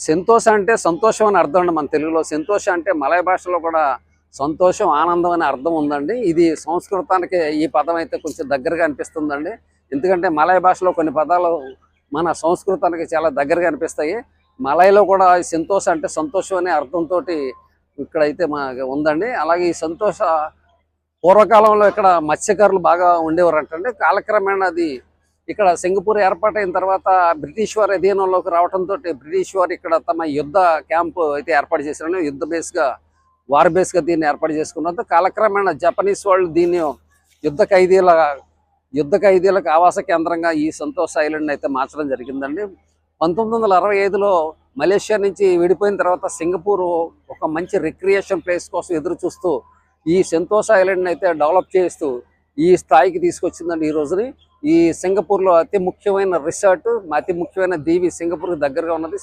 సంతోష అంటే సంతోషం అని అర్థం అండి. మన తెలుగులో సంతోష అంటే మలయ భాషలో కూడా సంతోషం, ఆనందం అనే అర్థం ఉందండి. ఇది సంస్కృతానికి ఈ పదం అయితే కొంచెం దగ్గరగా అనిపిస్తుందండి. ఎందుకంటే మలయ భాషలో కొన్ని పదాలు మన సంస్కృతానికి చాలా దగ్గరగా అనిపిస్తాయి. మలయలో కూడా ఈ సంతోష అంటే సంతోషం అనే అర్థంతో ఇక్కడైతే మా ఉందండి. అలాగే ఈ సంతోష పూర్వకాలంలో ఇక్కడ మత్స్యకారులు బాగా ఉండేవారంటండి. కాలక్రమేణా అది ఇక్కడ సింగపూర్ ఏర్పాటైన తర్వాత బ్రిటిష్ వారి అధీనంలోకి రావడంతో బ్రిటిష్ వారు ఇక్కడ తమ యుద్ధ క్యాంపు అయితే ఏర్పాటు చేశారు. వార్ బేస్గా దీన్ని ఏర్పాటు చేసుకున్నంత కాలక్రమేణా జపనీస్ వాళ్ళు దీన్ని యుద్ధ ఖైదీల యుద్ధ ఖైదీలకు ఆవాస కేంద్రంగా ఈ సంతోష్ ఐలాండ్ అయితే మార్చడం జరిగిందండి. 1965లో మలేషియా నుంచి విడిపోయిన తర్వాత సింగపూర్ ఒక మంచి రిక్రియేషన్ ప్లేస్ కోసం ఎదురు చూస్తూ ఈ సంతోష్ ఐలాండ్ అయితే డెవలప్ చేస్తూ ఈ స్థాయికి తీసుకొచ్చిందండి. ఈ రోజుని ఈ సింగపూర్లో అతి ముఖ్యమైన రిసార్ట్, అతి ముఖ్యమైన దీవి సింగపూర్కి దగ్గరగా ఉన్నది